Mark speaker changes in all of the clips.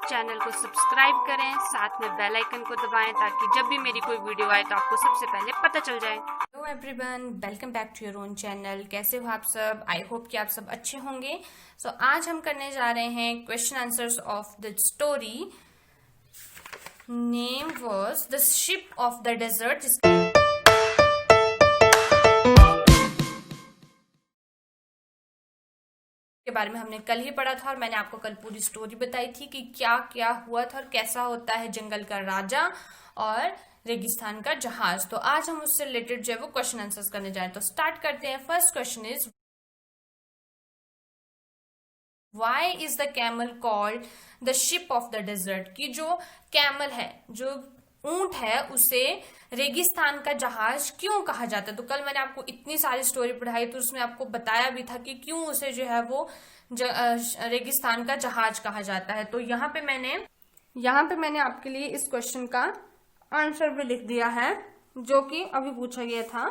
Speaker 1: Channel को subscribe करें, साथ में बेल आइकन को दबाएं ताकि जब भी मेरी कोई वीडियो आए तो आपको सबसे पहले पता चल जाए। Hello everyone, welcome back to your own channel. कैसे हो आप सब? आई होप कि आप सब अच्छे होंगे। आज हम करने जा रहे हैं question answers of the story name was the ship of the desert, के बारे में हमने कल ही पढ़ा था और मैंने आपको कल पूरी स्टोरी बताई थी कि क्या क्या हुआ था और कैसा होता है जंगल का राजा और रेगिस्तान का जहाज। तो आज हम उससे रिलेटेड जो है वो क्वेश्चन आंसर्स करने जा रहे हैं। तो स्टार्ट करते हैं। First question is Why is the camel called the ship of the desert? कि जो कैमल है, जो ऊंट है, उसे रेगिस्तान का जहाज क्यों कहा जाता है? तो कल मैंने आपको इतनी सारी स्टोरी पढ़ाई तो उसमें आपको बताया भी था कि क्यों उसे जो है वो रेगिस्तान का जहाज कहा जाता है। तो यहाँ पे मैंने आपके लिए इस क्वेश्चन का आंसर भी लिख दिया है जो कि अभी पूछा गया था।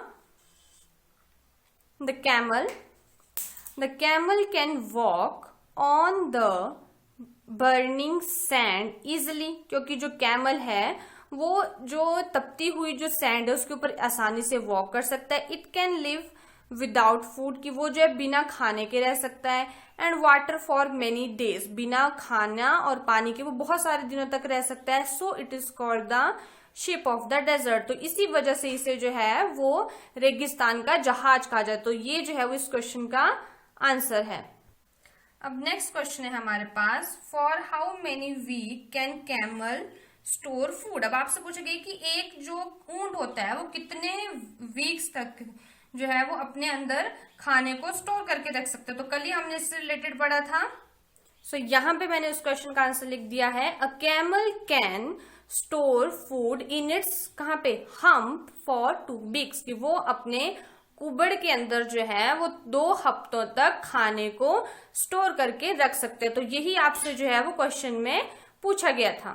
Speaker 1: The camel can walk on the burning sand easily, क्योंकि जो कैमल है वो जो तपती हुई जो सैंड है उसके ऊपर आसानी से वॉक कर सकता है। It can live without food, कि वो जो है बिना खाने के रह सकता है। And water for many days, बिना खाना और पानी के वो बहुत सारे दिनों तक रह सकता है। So it is called the ship of the desert. तो इसी वजह से इसे जो है वो रेगिस्तान का जहाज कहा जाए। तो ये जो है वो इस क्वेश्चन का आंसर है। अब नेक्स्ट क्वेश्चन है हमारे पास, for how many week can camel store food? अब आपसे पूछा गया कि एक जो ऊंट होता है वो कितने वीक्स तक जो है वो अपने अंदर खाने को स्टोर करके रख सकते हैं। तो कल ही हमने इससे रिलेटेड पढ़ा था। यहाँ पे मैंने उस क्वेश्चन का आंसर लिख दिया है। A camel can store food in its कहाँ पे हम्प फॉर 2 वीक्स, कि वो अपने कुबड़ के अंदर जो है वो 2 हफ्तों तक खाने को स्टोर करके रख सकते हैं। तो यही आपसे जो है वो क्वेश्चन में पूछा गया था।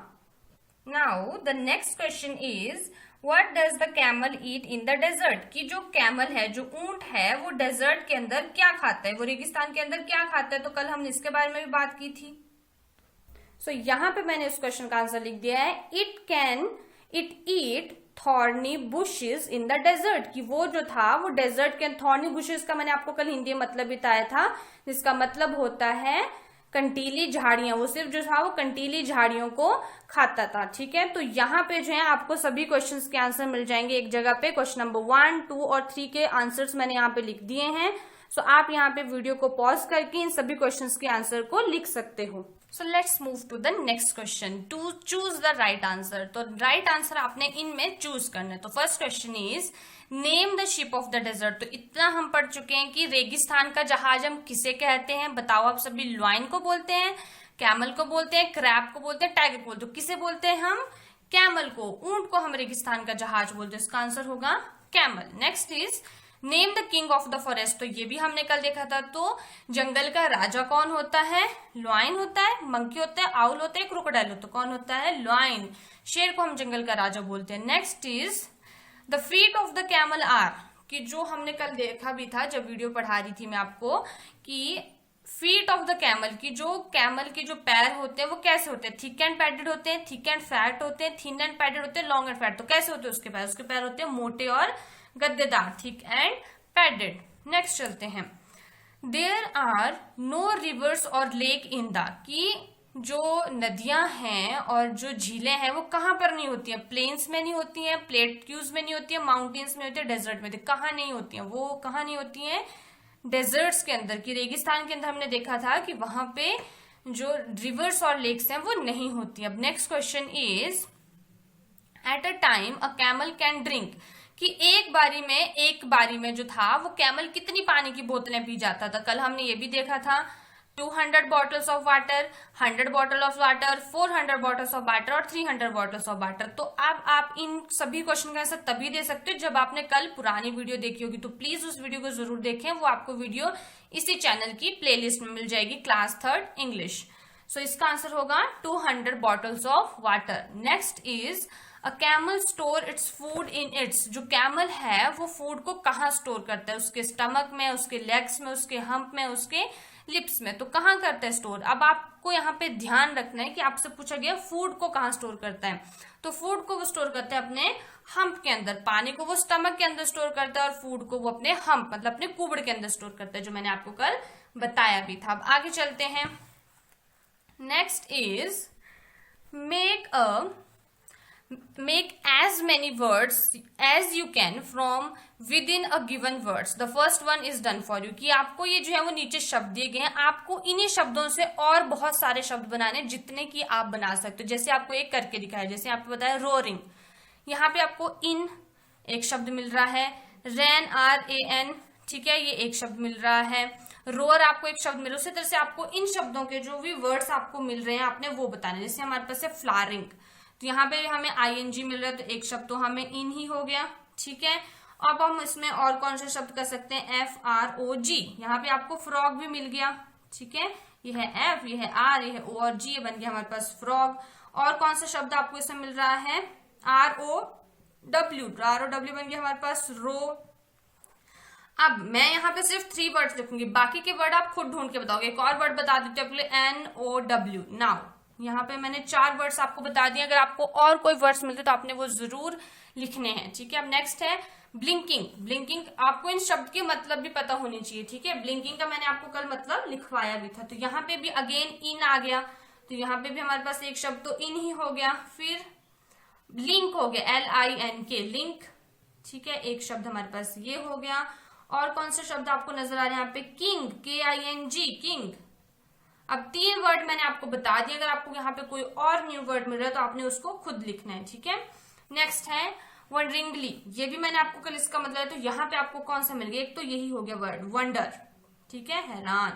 Speaker 1: Now the next question is what does the camel eat in the desert? कि जो कैमल है, जो ऊंट है, वो डेजर्ट के अंदर क्या खाता है, वो रेगिस्तान के अंदर क्या खाता है? तो कल हमने इसके बारे में भी बात की थी। यहाँ पे मैंने उस क्वेश्चन का आंसर लिख दिया है। It eat thorny bushes in the desert, कि वो जो था वो डेजर्ट के थॉर्नी बुशेस का मैंने आपको कल हिंदी में मतलब बताया था, जिसका मतलब होता है कंटीली झाड़ियां। वो सिर्फ जो था वो कंटीली झाड़ियों को खाता था। ठीक है, तो यहाँ पे जो है आपको सभी क्वेश्चंस के आंसर मिल जाएंगे एक जगह पे। क्वेश्चन नंबर 1, 2 और 3 के आंसर्स मैंने यहाँ पे लिख दिए हैं। आप यहाँ पे वीडियो को पॉज करके इन सभी क्वेश्चंस के आंसर को लिख सकते हो। Let's move to the next question, to choose the right answer. तो राइट आंसर आपने इनमें चूज करना है। तो first question is name the ship of the desert. तो इतना हम पढ़ चुके हैं कि रेगिस्तान का जहाज हम किसे कहते हैं। बताओ आप सभी। लॉयन को बोलते हैं, कैमल को बोलते हैं, क्रैब को बोलते हैं, टाइगर को बोलते हैं। किसे बोलते हैं हम? कैमल को। ऊंट को हम रेगिस्तान का जहाज बोलते हैं। इसका आंसर होगा camel. Next is name the king of the forest. तो ये भी हमने कल देखा था। तो जंगल का राजा कौन होता है? लॉयन होता है, मंकी होता है, आउल होता है, क्रोकोडाइल होता है। कौन होता है? लॉयन। शेर को हम जंगल का राजा बोलते हैं। Next is the feet of the camel are, कि जो हमने कल देखा भी था जब वीडियो पढ़ा रही थी मैं आपको, कि फीट ऑफ द कैमल, की जो कैमल के जो पैर होते हैं वो कैसे होते हैं? थिक एंड पैडेड होते हैं, थिक एंड फैट होते हैं, थिन एंड पैडेड होते हैं, लॉन्ग एंड फैट। तो कैसे होते हैं उसके पैर? उसके पैर होते हैं मोटे और गद्देदार, थिक एंड पैडेड। नेक्स्ट चलते हैं। देयर आर नो रिवर्स और लेक इन द, कि जो नदियां हैं और जो झीलें हैं वो कहाँ पर नहीं होती हैं? प्लेन्स में नहीं होती हैं, प्लेट्यूज में नहीं होती है, माउंटेन्स में होती है, डेजर्ट में। कहाँ नहीं होती हैं? वो कहाँ नहीं होती हैं? डेजर्ट्स के अंदर। की रेगिस्तान के अंदर हमने देखा था कि वहां पे जो रिवर्स और लेक्स हैं वो नहीं होती। अब next question is at a time a camel can drink, कि एक बारी में जो था वो कैमल कितनी पानी की बोतलें पी जाता था? कल हमने ये भी देखा था। 200 bottles of water, 100 bottle of water, 400 bottles of water और 300 बॉटल्स ऑफ वाटर। तो अब आप इन सभी क्वेश्चन का आंसर तभी दे सकते हो जब आपने कल पुरानी वीडियो देखी होगी। तो प्लीज उस वीडियो को जरूर देखें। वो आपको वीडियो इसी चैनल की प्लेलिस्ट में मिल जाएगी, क्लास 3rd इंग्लिश। इसका आंसर होगा 200 bottles of water. Next is a camel store its food in its, जो कैमल है वो फूड को कहाँ स्टोर करता है? उसके स्टमक में, उसके लेग्स में, उसके हम्प में, उसके लिप्स में। तो कहाँ करता है स्टोर? अब आपको यहाँ पे ध्यान रखना है कि आपसे पूछा गया फूड को कहाँ स्टोर करता है, तो फूड को वो स्टोर करता है अपने हम्प के अंदर, पानी को वो स्टमक के अंदर स्टोर करता है और फूड को वो अपने हम्प मतलब अपने कुबड़ के अंदर स्टोर करता है, जो मैंने आपको कल बताया भी था। अब आगे चलते हैं। Next is make as many words as you can from within a given words. The first one is done for you, कि आपको ये जो है वो नीचे शब्द दिए गए हैं, आपको इन्हीं शब्दों से और बहुत सारे शब्द बनाने, जितने की आप बना सकते हो। जैसे आपको एक करके दिखाया, जैसे आपको बताया रोरिंग, यहाँ पे आपको इन एक शब्द मिल रहा है, रैन RAN, ठीक है, ये एक शब्द मिल रहा है, रोअर आपको एक शब्द मिल रहा है। उसी तरह से आपको इन शब्दों के जो भी वर्ड्स आपको मिल रहे हैं आपने वो बताने। जैसे हमारे पास है फ्लारिंग, तो यहाँ पे हमें ING मिल रहा है, तो एक शब्द तो हमें इन ही हो गया, ठीक है। अब हम इसमें और कौन से शब्द कर सकते हैं? FROG, यहाँ पे आपको फ्रॉग भी मिल गया, ठीक है, ये है F, ये है R, ये है O और G, ये बन गया हमारे पास फ्रॉग। और कौन सा शब्द आपको इसमें मिल रहा है? ROW, ROW बन गया हमारे पास रो। अब मैं यहाँ पे सिर्फ 3 वर्ड्स लिखूंगी, बाकी के वर्ड आप खुद ढूंढ के बताओगे। एक और वर्ड बता देते हैं NOW। नाउ यहाँ पे मैंने 4 वर्ड्स आपको बता दिए, अगर आपको और कोई वर्ड्स मिलते तो आपने वो जरूर लिखने हैं, ठीक है। अब नेक्स्ट है ब्लिंकिंग। ब्लिंकिंग आपको इन शब्द के मतलब भी पता होने चाहिए, ठीक है। ब्लिंकिंग का मैंने आपको कल मतलब लिखवाया भी था। तो यहाँ पे भी अगेन इन आ गया, तो यहाँ पे भी हमारे पास एक शब्द तो इन ही हो गया। फिर लिंक हो गया, LINK, लिंक, ठीक है, एक शब्द हमारे पास ये हो गया। और कौन से शब्द आपको नजर आ रहे हैं यहाँ पे? King, KING, king. अब 3 वर्ड मैंने आपको बता दिया, अगर आपको यहाँ पे कोई और न्यू वर्ड मिल रहा है तो आपने उसको खुद लिखना है, ठीक है। नेक्स्ट है वंडरिंगली, ये भी मैंने आपको कल इसका मतलब है, तो यहाँ पे आपको कौन सा मिल गया? एक तो यही हो गया वर्ड वंडर, ठीक है, हैरान,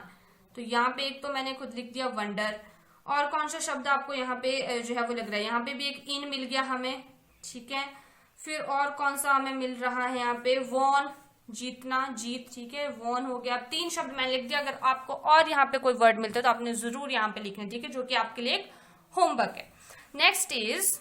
Speaker 1: तो यहाँ पे एक तो मैंने खुद लिख दिया वंडर। और कौन सा शब्द आपको यहाँ पे जो है वो लग रहा है? यहाँ पे भी एक इन मिल गया हमें, ठीक है। फिर और कौन सा हमें मिल रहा है यहाँ पे? वॉन, जीतना, जीत, ठीक है, वॉन हो गया। 3 शब्द मैंने लिख दिया, अगर आपको और यहाँ पे कोई वर्ड मिलता है तो आपने जरूर यहाँ पे लिखना है, ठीक है, जो कि आपके लिए एक होमवर्क है। Next is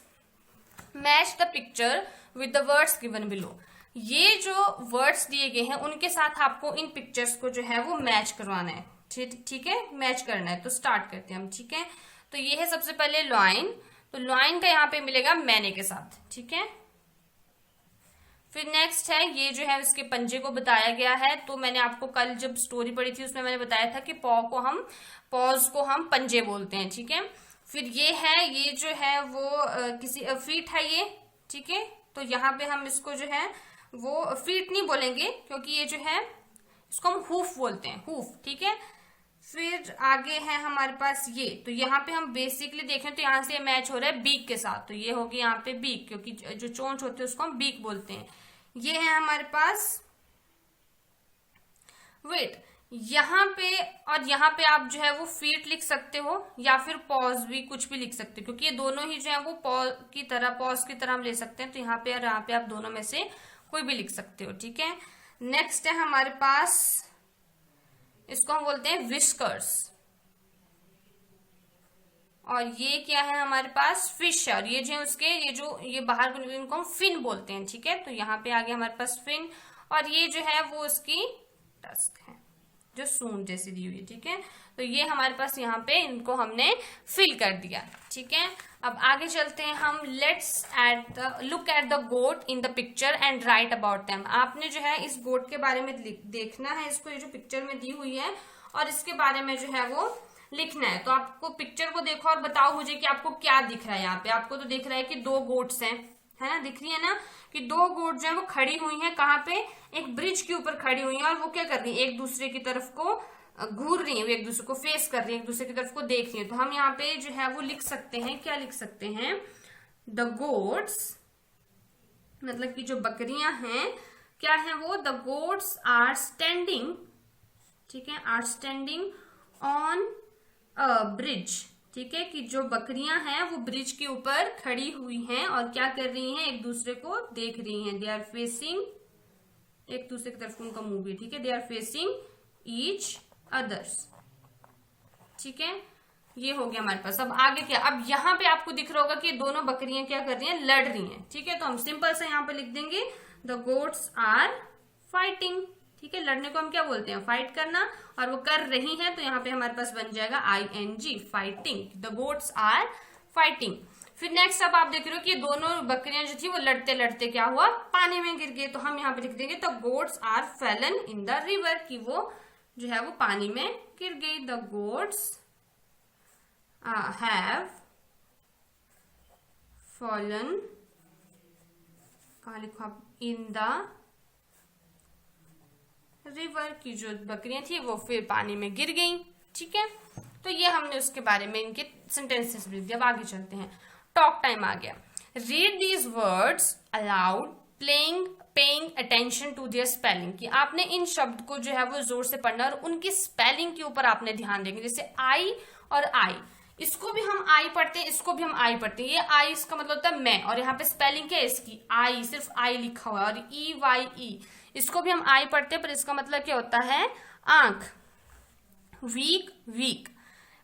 Speaker 1: match the picture with the words given below. ये जो वर्ड्स दिए गए हैं उनके साथ आपको इन पिक्चर्स को जो है वो मैच करवाना है, ठीक है, मैच करना है। तो स्टार्ट करते हैं हम, ठीक है। तो ये है सबसे पहले लॉइन, तो लॉइन का यहाँ पे मिलेगा मैने के साथ, ठीक है। फिर नेक्स्ट है ये जो है इसके पंजे को बताया गया है, तो मैंने आपको कल जब स्टोरी पढ़ी थी उसमें मैंने बताया था कि पॉज को हम पंजे बोलते हैं, ठीक है। फिर ये है, ये जो है वो किसी फीट है ये, ठीक है, तो यहाँ पे हम इसको जो है वो फीट नहीं बोलेंगे क्योंकि ये जो है इसको हम हूफ बोलते हैं, हूफ, ठीक है। फिर आगे है हमारे पास ये, तो यहाँ पे हम बेसिकली देखें तो यहाँ से मैच हो रहा है बीक के साथ, तो ये होगी यहाँ पे बीक, क्योंकि जो चोंच होती है उसको हम बीक बोलते हैं। ये है हमारे पास वेट, यहाँ पे और यहाँ पे आप जो है वो फीट लिख सकते हो या फिर पॉज भी कुछ भी लिख सकते हो, क्योंकि ये दोनों ही जो है वो पॉज की तरह हम ले सकते हैं। तो यहाँ पे और यहाँ पे आप दोनों में से कोई भी लिख सकते हो, ठीक है। नेक्स्ट है हमारे पास, इसको हम बोलते हैं विस्कर्स, और ये क्या है हमारे पास? फिश है, और ये जो है उसके ये बाहर को इनको हम फिन बोलते हैं, ठीक है। तो यहाँ पे आ गया हमारे पास फिन, और ये जो है वो उसकी टस्क है जो सूंड जैसी दी हुई है, ठीक है। तो ये हमारे पास यहाँ पे इनको हमने फिल कर दिया, ठीक है। अब आगे चलते हैं हम। Let's look at the goat in the picture and write about them. आपने जो है इस गोट के बारे में देखना है, इसको ये जो पिक्चर में दी हुई है और इसके बारे में जो है वो लिखना है। तो आपको पिक्चर को देखो और बताओ मुझे कि आपको क्या दिख रहा है। यहाँ पे आपको तो दिख रहा है कि 2 गोट्स हैं, है ना, दिख रही है ना कि 2 गोट जो है वो खड़ी हुई हैं, कहाँ पे? एक ब्रिज के ऊपर खड़ी हुई हैं, और वो क्या कर रही है? एक दूसरे की तरफ को घूर रही है, एक दूसरे को फेस कर रही है, एक दूसरे की तरफ को देख रही है। तो हम यहाँ पे जो है वो लिख सकते हैं, क्या लिख सकते हैं? द गोट्स, मतलब कि जो बकरियां हैं क्या है वो? द गोट्स आर स्टैंडिंग, ठीक है, are standing on a bridge, ठीक है, कि जो बकरियां हैं वो ब्रिज के ऊपर खड़ी हुई हैं और क्या कर रही हैं? एक दूसरे को देख रही हैं। दे आर फेसिंग, एक दूसरे की तरफ उनका मुंह भी, ठीक है, they are facing each others, ठीक है। ये हो गया हमारे पास। अब आगे क्या? अब यहाँ पे आपको दिख रहा होगा कि दोनों बकरियां क्या कर रही हैं? लड़ रही हैं, ठीक है। तो हम सिंपल से यहाँ पे लिख देंगे द गोट्स आर फाइटिंग, ठीक है, लड़ने को हम क्या बोलते हैं, फाइट करना, और वो कर रही हैं तो यहाँ पे हमारे पास बन जाएगा ING, fighting. The goats are fighting. फिर नेक्स्ट अब आप देख रहे हो कि दोनों बकरियां जो थी वो लड़ते लड़ते क्या हुआ, पानी में गिर गए। तो हम यहाँ पे लिख देंगे the goats are fallen in the river, कि वो जो है वो पानी में गिर गई। द गोट्स हैव फॉलन, कहाँ लिखो आप, इन द रिवर, की जो बकरियां थी वो फिर पानी में गिर गई। ठीक है, तो ये हमने उसके बारे में इनके सेंटेंसेस लिख दिया। अब आगे चलते हैं, टॉक टाइम आ गया। Read these words aloud, playing, paying attention to their spelling, कि आपने इन शब्द को जो है वो जोर से पढ़ना और उनकी स्पेलिंग के ऊपर आपने ध्यान देंगे। जैसे आई और आई, इसको भी हम आई पढ़ते हैं, इसको भी हम आई पढ़ते हैं। ये आई इसका मतलब होता है मैं, और यहाँ पे स्पेलिंग क्या है इसकी, आई, सिर्फ आई लिखा हुआ है। और EYE इसको भी हम आई पढ़ते हैं, पर इसका मतलब क्या होता है, आंख। वीक, वीक,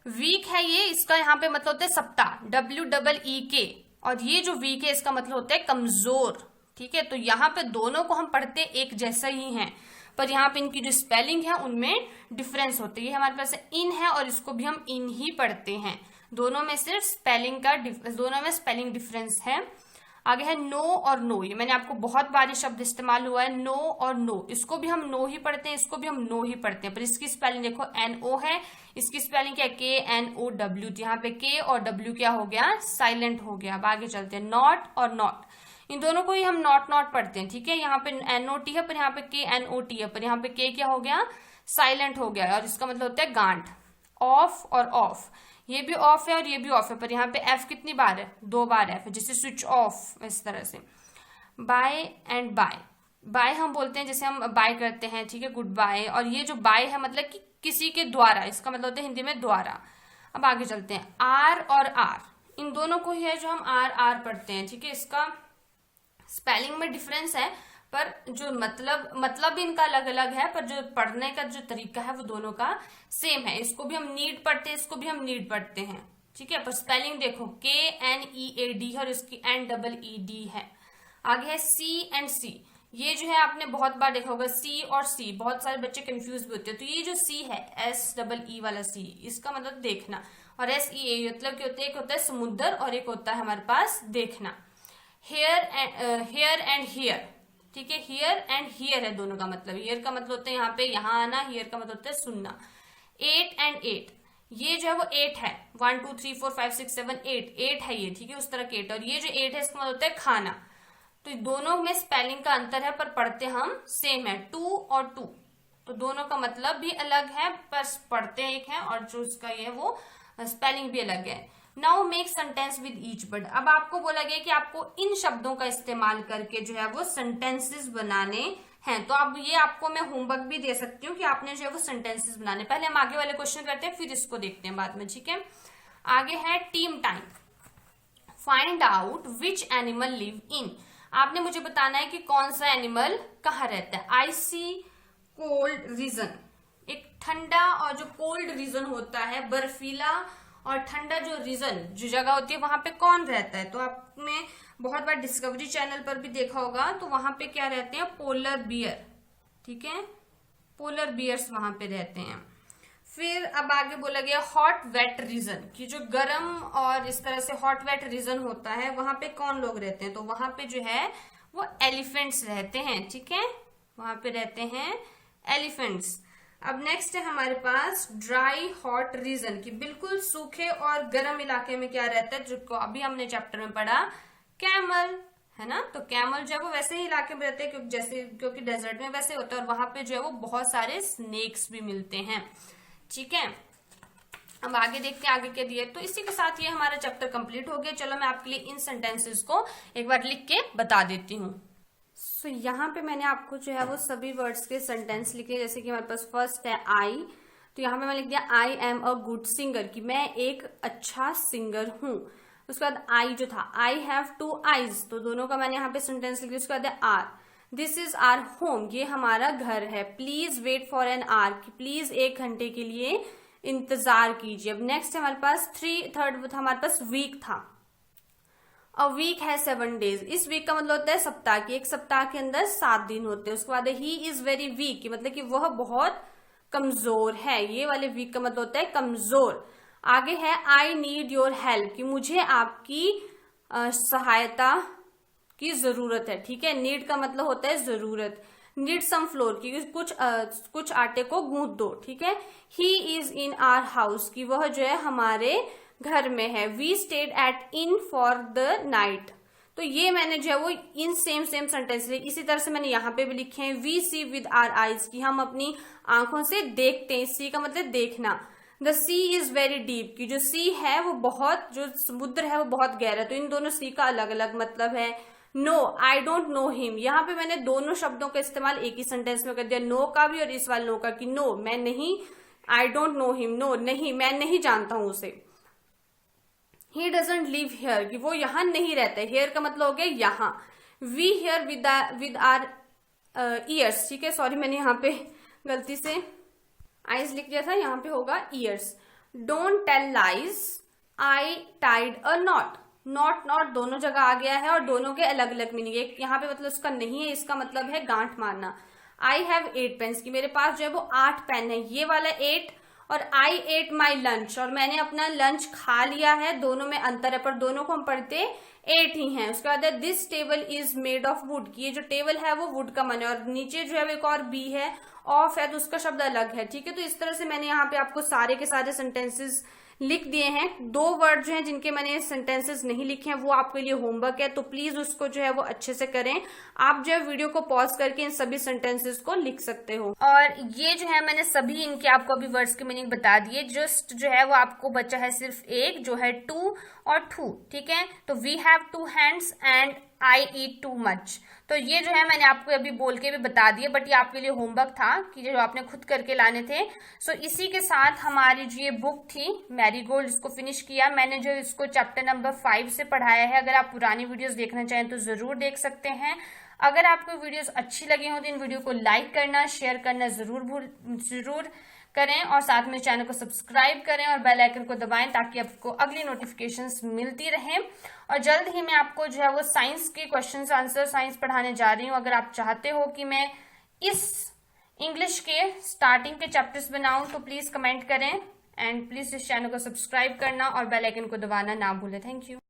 Speaker 1: वीक है ये, इसका यहाँ पे मतलब होता है सप्ताह, WEEK, और ये जो वीक है इसका मतलब होता है कमजोर। ठीक है, तो यहाँ पे दोनों को हम पढ़ते एक जैसा ही हैं, पर यहाँ पे इनकी जो स्पेलिंग है उनमें डिफरेंस होती है। ये हमारे पास इन है और इसको भी हम इन ही पढ़ते हैं। दोनों में सिर्फ स्पेलिंग का दोनों में स्पेलिंग डिफरेंस है। आगे है नो और नो, ये मैंने आपको बहुत बार ये शब्द इस्तेमाल हुआ है, नो और नो, इसको भी हम नो ही पढ़ते हैं, इसको भी हम नो ही पढ़ते हैं, पर इसकी स्पेलिंग देखो NO है, इसकी स्पेलिंग क्या है, KNOW। यहाँ पे K और W क्या हो गया, साइलेंट हो गया। अब आगे चलते हैं, नॉट और नॉट, इन दोनों को ही हम नॉट नॉट पढ़ते हैं। ठीक है, यहाँ पे NOT है, पर यहाँ पे KNOT है, पर यहाँ पे K क्या हो गया, साइलेंट हो गया, और इसका मतलब होता है गांठ। ऑफ और ऑफ, ये भी ऑफ है और ये भी ऑफ है, पर यहाँ पे F कितनी बार है, 2 बार F है, जैसे स्विच ऑफ, इस तरह से। बाय एंड बाय, बाय हम बोलते हैं जैसे हम बाय करते हैं, ठीक है, गुड बाय, और ये जो बाय है मतलब कि किसी के द्वारा, इसका मतलब होता है हिंदी में द्वारा। अब आगे चलते हैं, आर और आर, इन दोनों को ही है जो हम आर आर पढ़ते हैं। ठीक है, इसका स्पेलिंग में डिफरेंस है, पर जो मतलब इनका अलग अलग है, पर जो पढ़ने का जो तरीका है वो दोनों का सेम है। इसको भी हम नीड पढ़ते हैं, इसको भी हम नीड पढ़ते हैं। ठीक है, पर स्पेलिंग देखो KNEAD और इसकी NEED है। आगे है C एंड C, ये जो है आपने बहुत बार देखा होगा, C और C, बहुत सारे बच्चे कंफ्यूज भी होते हैं। तो ये जो C है, SEE वाला C, इसका मतलब देखना, और SEA मतलब क्या होता है, एक होता है समुद्र और एक होता है हमारे पास देखना। हेयर एंड हियर, ठीक है, हियर एंड हियर है दोनों का मतलब। हियर का मतलब होता है यहाँ पे यहाँ आना, हियर का मतलब होता है सुनना। 8 एंड 8, ये जो है वो 8 है, 1 2 3 4 5 6 7 8 है ये। ठीक है, उस तरह के 8, और ये जो 8 है इसका मतलब होता है खाना। तो दोनों में स्पेलिंग का अंतर है, पर पढ़ते हम सेम है, 2 और 2, तो दोनों का मतलब भी अलग है, पर पढ़ते एक है, और जो उसका ये वो स्पेलिंग भी अलग है। Now make sentence with each word, अब आपको बोला गया कि आपको इन शब्दों का इस्तेमाल करके जो है वो सेंटेंसेस बनाने हैं। तो अब ये आपको मैं होमवर्क भी दे सकती हूँ कि आपने जो है वो सेंटेंसेस बनाने। पहले हम आगे वाले क्वेश्चन करते हैं, फिर इसको देखते हैं बाद में। ठीक है, आगे है team time. Find out which animal live in, आपने मुझे बताना है कि कौन सा एनिमल कहाँ रहता है। आइसी कोल्ड रीजन, एक ठंडा और जो कोल्ड रीजन होता है, बर्फीला और ठंडा जो रीजन, जो जगह होती है, वहां पे कौन रहता है। तो आपने बहुत बार डिस्कवरी चैनल पर भी देखा होगा, तो वहां पे क्या रहते हैं, पोलर बियर। ठीक है, पोलर बियर्स वहां पे रहते हैं। फिर अब आगे बोला गया हॉट वेट रीजन, कि जो गर्म और इस तरह से हॉट वेट रीजन होता है, वहां पे कौन लोग रहते हैं। तो वहां पे जो है वो एलिफेंट्स रहते हैं। ठीक है, वहां पे रहते हैं एलिफेंट्स। अब नेक्स्ट है हमारे पास ड्राई हॉट रीजन, की बिल्कुल सूखे और गर्म इलाके में क्या रहता है, जो अभी हमने चैप्टर में पढ़ा, कैमल, है ना। तो कैमल जो है वो वैसे ही इलाके में रहते हैं, क्योंकि डेजर्ट में वैसे होता है, और वहां पे जो है वो बहुत सारे स्नेक्स भी मिलते हैं। ठीक है, अब आगे देखते हैं आगे क्या दिया। तो इसी के साथ ये हमारा चैप्टर कंप्लीट हो गया। चलो मैं आपके लिए इन सेंटेंसेस को एक बार लिख के बता देती हूँ। सो यहाँ पे मैंने आपको जो है वो सभी वर्ड्स के सेंटेंस लिखे, जैसे कि हमारे पास फर्स्ट है आई, तो यहाँ पे मैं लिख दिया I am a good singer, कि मैं एक अच्छा सिंगर हूँ। उसके बाद आई जो था, आई हैव 2 eyes, तो दोनों का मैंने यहाँ पे सेंटेंस लिख दिया। उसके बाद है our, this is our home, ये हमारा घर है। Please wait for an hour, कि प्लीज 1 घंटे के लिए इंतजार कीजिए। अब नेक्स्ट हमारे पास थर्ड हमारे पास वीक था। अ वीक है 7 days। इस वीक का मतलब होता है सप्ताह की, एक सप्ताह के अंदर 7 दिन होते हैं। उसके बाद ही इज वेरी वीक, मतलब कि वह बहुत कमजोर है। ये वाले वीक का मतलब होता है कमजोर। आगे है आई नीड योर हेल्प, कि मुझे आपकी सहायता की जरूरत है। ठीक है, नीड का मतलब होता है जरूरत। नीड सम फ्लोर, की कुछ आटे को गूंथ दो। ठीक है, he is in our house, की वह जो है हमारे घर में है। We stayed at inn for the night, तो ये मैंने जो है वो इन सेम सेंटेंस लिखे। इसी तरह से मैंने यहाँ पे भी लिखे हैं we see with our eyes, की हम अपनी आंखों से देखते हैं। सी का मतलब देखना। The sea is very deep, की जो सी है वो बहुत, जो समुद्र है वो बहुत गहरा है। तो इन दोनों सी का अलग अलग मतलब है। No I don't know him, यहाँ पे मैंने दोनों शब्दों का इस्तेमाल एक ही सेंटेंस में कर दिया, नो का भी और इस वाले नो का, कि नो मैं नहीं, I don't know him, no नहीं मैं नहीं जानता हूं उसे। ही डजंट लिव हियर, कि वो यहां नहीं रहते। हियर का मतलब हो गया यहाँ। We hear with our ears. ठीक है, सॉरी मैंने यहाँ पे गलती से आईज लिख दिया था, यहाँ पे होगा ears. Don't tell lies, I tied a knot. Knot not दोनों जगह आ गया है और दोनों के अलग अलग मीनिंग। एक यहाँ पे मतलब उसका नहीं है, इसका मतलब है गांठ मारना। आई हैव 8 पेन्स, की मेरे पास जो है वो 8 पेन है। ये वाला 8, और आई एट माई लंच, और मैंने अपना लंच खा लिया है। दोनों में अंतर है, पर दोनों को हम पढ़ते 8 ही हैं। उसके बाद this table is made of would, की ये जो टेबल है वो वुड का बना है। और नीचे जो है एक और बी है, ऑफ है, तो उसका शब्द अलग है। ठीक है, तो इस तरह से मैंने यहाँ पे आपको सारे के सारे सेंटेंसेस लिख दिए हैं। 2 वर्ड जो हैं जिनके मैंने सेंटेंसेस नहीं लिखे हैं वो आपके लिए होमवर्क है, तो प्लीज उसको जो है वो अच्छे से करें। आप जो है वीडियो को पॉज करके इन सभी सेंटेंसेस को लिख सकते हो। और ये जो है मैंने सभी इनके आपको अभी वर्ड्स के मीनिंग बता दिए। जस्ट जो है वो आपको बचा है सिर्फ एक, जो है टू और टू। ठीक है, तो we have 2 hands and I eat too much. तो ये जो है मैंने आपको अभी बोल के भी बता दिया, बट ये आपके लिए होमवर्क था कि जो आपने खुद करके लाने थे। सो इसी के साथ हमारी जो ये बुक थी मैरीगोल्ड, इसको फिनिश किया। मैंने जो इसको चैप्टर नंबर 5 से पढ़ाया है। अगर आप पुरानी वीडियोस देखना चाहें तो जरूर देख सकते हैं। अगर आपको वीडियोस अच्छी लगी हो तो इन वीडियो को लाइक करना, शेयर करना जरूर करें, और साथ में चैनल को सब्सक्राइब करें और बेल आइकन को दबाएं ताकि आपको अगली नोटिफिकेशंस मिलती रहें। और जल्द ही मैं आपको जो है वो साइंस के क्वेश्चंस आंसर साइंस पढ़ाने जा रही हूँ। अगर आप चाहते हो कि मैं इस इंग्लिश के स्टार्टिंग के चैप्टर्स बनाऊं तो प्लीज कमेंट करें, एंड प्लीज इस चैनल को सब्सक्राइब करना और बेल आइकन को दबाना ना भूलें। Thank you.